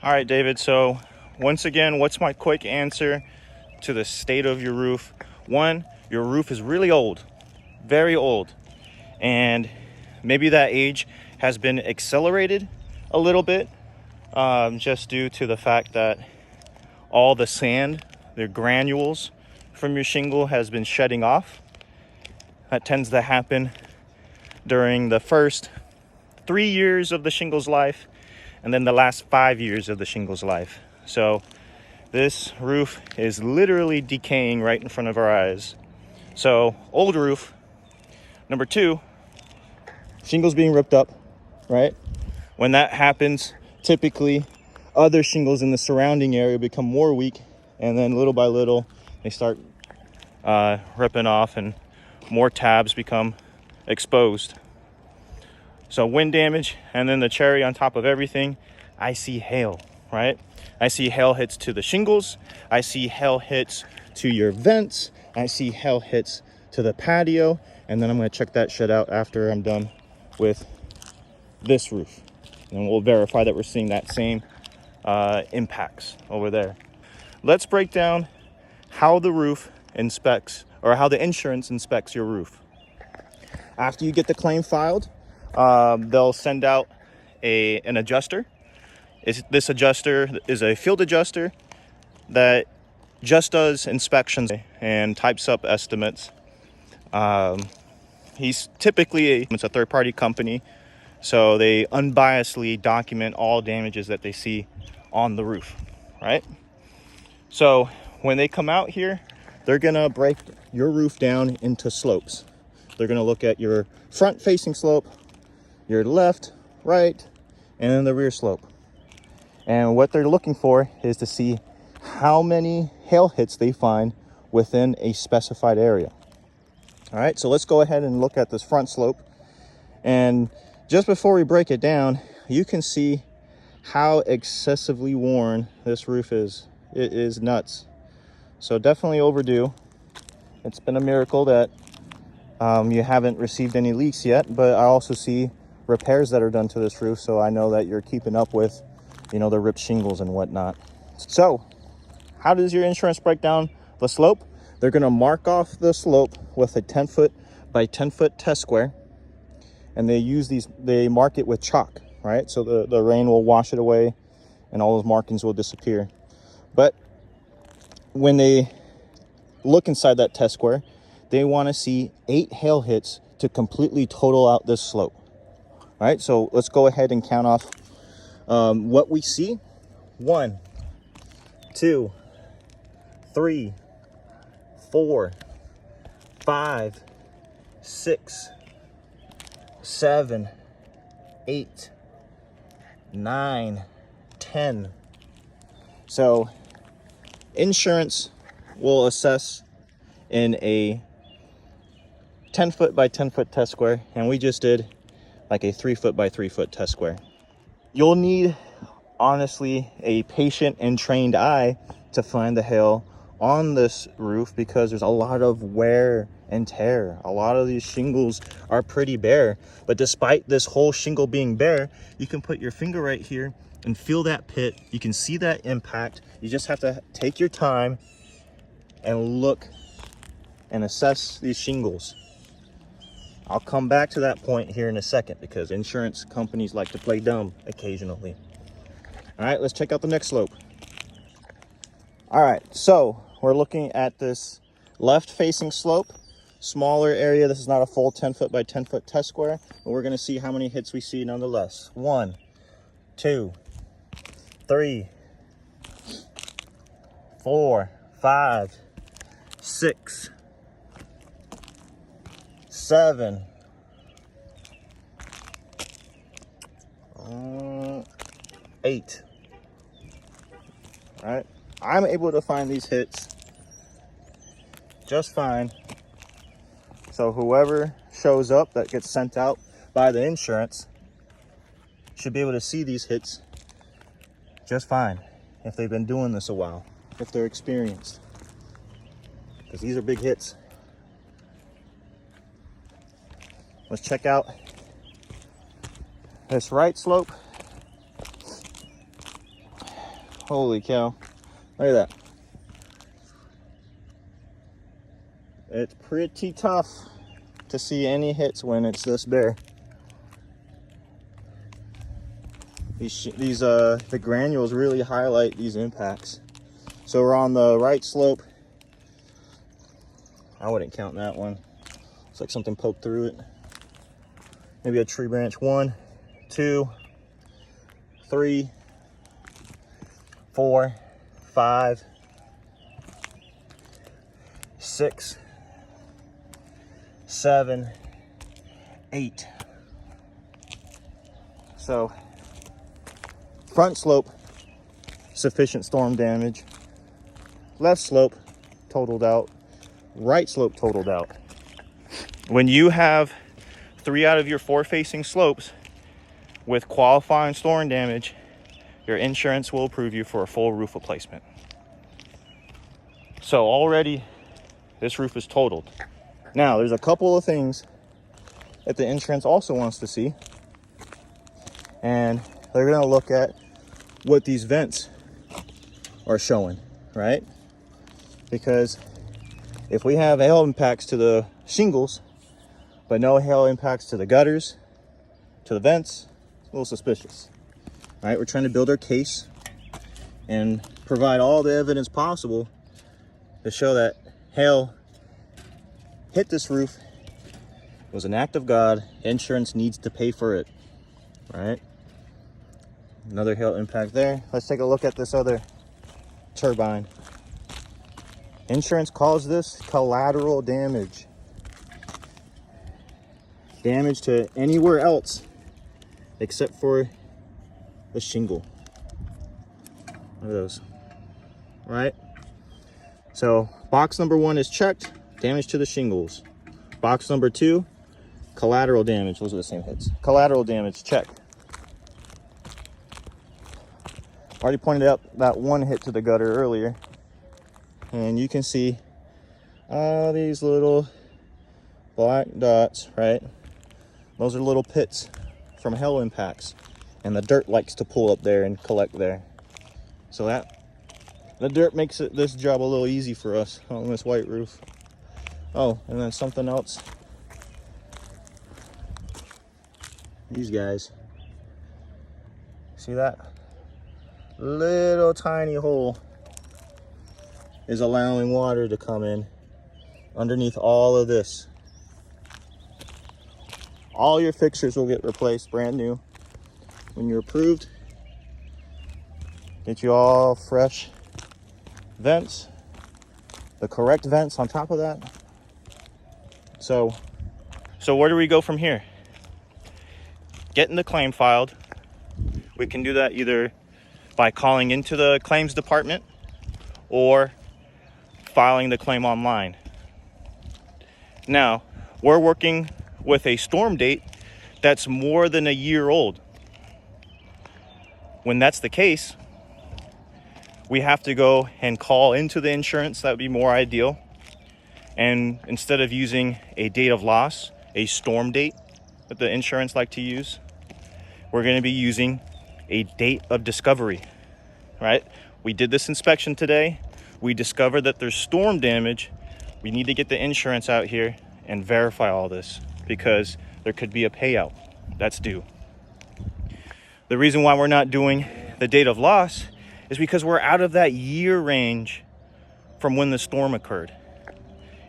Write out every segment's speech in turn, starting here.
All right, David. So once again, what's my quick answer to the state of your roof? One, your roof is really old, very old. And maybe that age has been accelerated a little bit, just due to the fact that all the sand, the granules from your shingle has been shedding off. That tends to happen during the first 3 years of the shingle's life, and then the last 5 years of the shingle's life. So this roof is literally decaying right in front of our eyes. So old roof. Number two, shingles being ripped up, right? When that happens, typically other shingles in the surrounding area become more weak, and then little by little they start ripping off and more tabs become exposed. So wind damage, and then the cherry on top of everything, I see hail, right? I see hail hits to the shingles. I see hail hits to your vents. I see hail hits to the patio. And then I'm gonna check that shit out after I'm done with this roof. And we'll verify that we're seeing that same impacts over there. Let's break down how the roof inspects, or how the insurance inspects your roof. After you get the claim filed, they'll send out an adjuster. This adjuster is a field adjuster that just does inspections and types up estimates. He's typically it's a third-party company, so they unbiasedly document all damages that they see on the roof, right? So when they come out here, they're gonna break your roof down into slopes. They're gonna look at your front-facing slope, your left, right, and then the rear slope. And what they're looking for is to see how many hail hits they find within a specified area. All right, so let's go ahead and look at this front slope. And just before we break it down, you can see how excessively worn this roof is. It is nuts. So definitely overdue. It's been a miracle that you haven't received any leaks yet, but I also see repairs that are done to this roof, so I know that you're keeping up with, the ripped shingles and whatnot. So how does your insurance break down the slope? They're going to mark off the slope with a 10-foot by 10-foot test square, and they mark it with chalk, right? So the rain will wash it away and all those markings will disappear. But when they look inside that test square, they want to see 8 hail hits to completely total out this slope. All right, so let's go ahead and count off what we see. 1, 2, 3, 4, 5, 6, 7, 8, 9, 10. So insurance will assess in a 10-foot by 10-foot test square, and we just did like a 3-foot by 3-foot test square. You'll need, honestly, a patient and trained eye to find the hail on this roof, because there's a lot of wear and tear. A lot of these shingles are pretty bare, but despite this whole shingle being bare, you can put your finger right here and feel that pit. You can see that impact. You just have to take your time and look and assess these shingles. I'll come back to that point here in a second, because insurance companies like to play dumb occasionally. All right, let's check out the next slope. All right, so we're looking at this left-facing slope, smaller area. This is not a full 10-foot by 10-foot test square, but we're gonna see how many hits we see nonetheless. 1, 2, 3, 4, 5, 6, 7, 8. All right, I'm able to find these hits just fine. So whoever shows up that gets sent out by the insurance should be able to see these hits just fine if they've been doing this a while, if they're experienced, because these are big hits. Let's check out this right slope. Holy cow. Look at that. It's pretty tough to see any hits when it's this bare. The granules really highlight these impacts. So we're on the right slope. I wouldn't count that one. Looks like something poked through it. Maybe a tree branch. 1, 2, 3, 4, 5, 6, 7, 8. So front slope, sufficient storm damage. Left slope, totaled out. Right slope, totaled out. When you have 3 out of your 4 facing slopes with qualifying storm damage, your insurance will approve you for a full roof replacement. So already this roof is totaled. Now there's a couple of things that the insurance also wants to see, and they're going to look at what these vents are showing, right? Because if we have hail impacts to the shingles but no hail impacts to the gutters, to the vents, it's a little suspicious. All right, we're trying to build our case and provide all the evidence possible to show that hail hit this roof. It was an act of God. Insurance needs to pay for it. All right. Another hail impact there. Let's take a look at this other turbine. Insurance calls this collateral damage. Damage to anywhere else except for the shingle. Look at those. All right. So box number 1 is checked. Damage to the shingles. Box number 2, collateral damage. Those are the same hits. Collateral damage, check. Already pointed out that one hit to the gutter earlier. And you can see these little black dots, right? Those are little pits from hail impacts. And the dirt likes to pull up there and collect there. So the dirt makes this job a little easy for us on this white roof. Oh, and then something else. These guys. See that? Little tiny hole is allowing water to come in underneath all of this. All your fixtures will get replaced brand new when you're approved. Get you all fresh vents, the correct vents on top of that. So where do we go from here? Getting the claim filed. We can do that either by calling into the claims department or filing the claim online. Now, we're working with a storm date that's more than a year old. When that's the case, we have to go and call into the insurance. That would be more ideal. And instead of using a date of loss, a storm date that the insurance like to use, we're going to be using a date of discovery, right? We did this inspection today. We discovered that there's storm damage. We need to get the insurance out here and verify all this because there could be a payout that's due. The reason why we're not doing the date of loss is because we're out of that year range from when the storm occurred.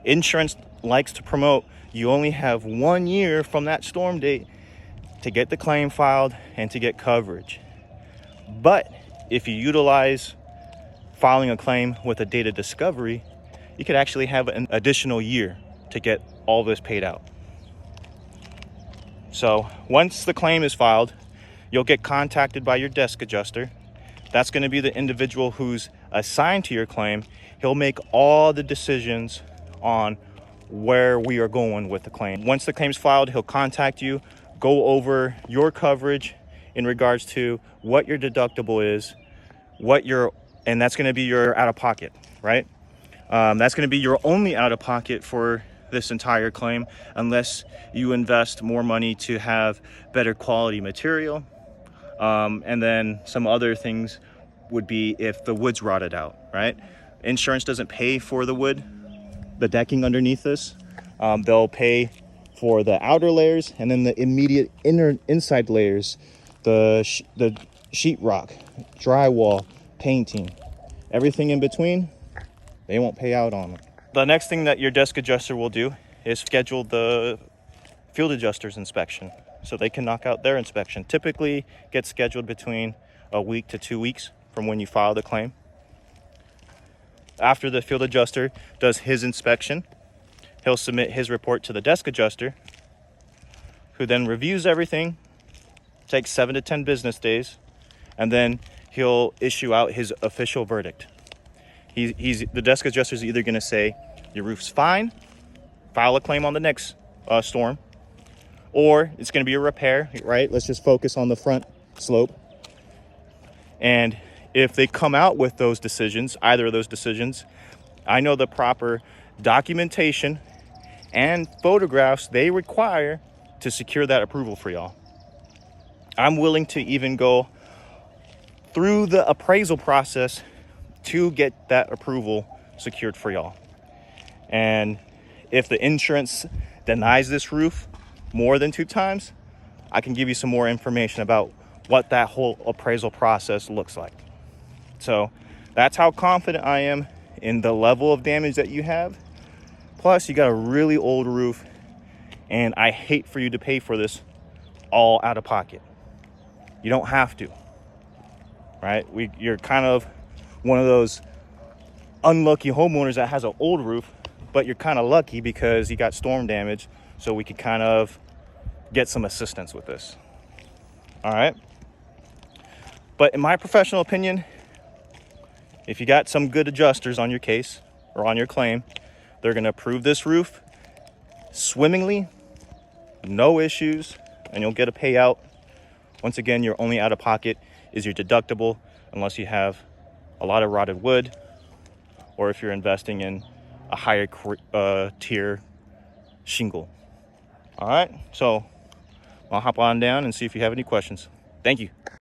Insurance likes to promote you only have 1 year from that storm date to get the claim filed and to get coverage. But if you utilize filing a claim with a date of discovery, you could actually have an additional year to get all this paid out. So once the claim is filed, you'll get contacted by your desk adjuster. That's going to be the individual who's assigned to your claim. He'll make all the decisions on where we are going with the claim. Once the claim's filed, he'll contact you, go over your coverage in regards to what your deductible is, and that's going to be your out-of-pocket, right? That's going to be your only out-of-pocket for this entire claim, unless you invest more money to have better quality material, and then some other things would be if the wood's rotted out, right? Insurance doesn't pay for the wood, the decking underneath this. They'll pay for the outer layers and then the immediate inside layers, the sheetrock, drywall, painting, everything in between, they won't pay out on it. The next thing that your desk adjuster will do is schedule the field adjuster's inspection, so they can knock out their inspection. Typically gets scheduled between a week to 2 weeks from when you file the claim. After the field adjuster does his inspection, he'll submit his report to the desk adjuster, who then reviews everything, takes 7 to 10 business days, and then he'll issue out his official verdict. The desk adjuster is either going to say your roof's fine, file a claim on the next storm, or it's going to be a repair, right? Let's just focus on the front slope. And if they come out with those decisions, either of those decisions, I know the proper documentation and photographs they require to secure that approval for y'all. I'm willing to even go through the appraisal process to get that approval secured for y'all. And if the insurance denies this roof more than 2 times, I can give you some more information about what that whole appraisal process looks like. So that's how confident I am in the level of damage that you have. Plus, you got a really old roof, and I hate for you to pay for this all out of pocket. You don't have to, right? You're kind of one of those unlucky homeowners that has an old roof, but you're kind of lucky because you got storm damage, so we could kind of get some assistance with this. All right. But in my professional opinion, if you got some good adjusters on your case or on your claim, they're going to approve this roof swimmingly, no issues, and you'll get a payout. Once again, your only out of pocket is your deductible, unless you have a lot of rotted wood, or if you're investing in a higher tier shingle. All right, so I'll hop on down and see if you have any questions. Thank you.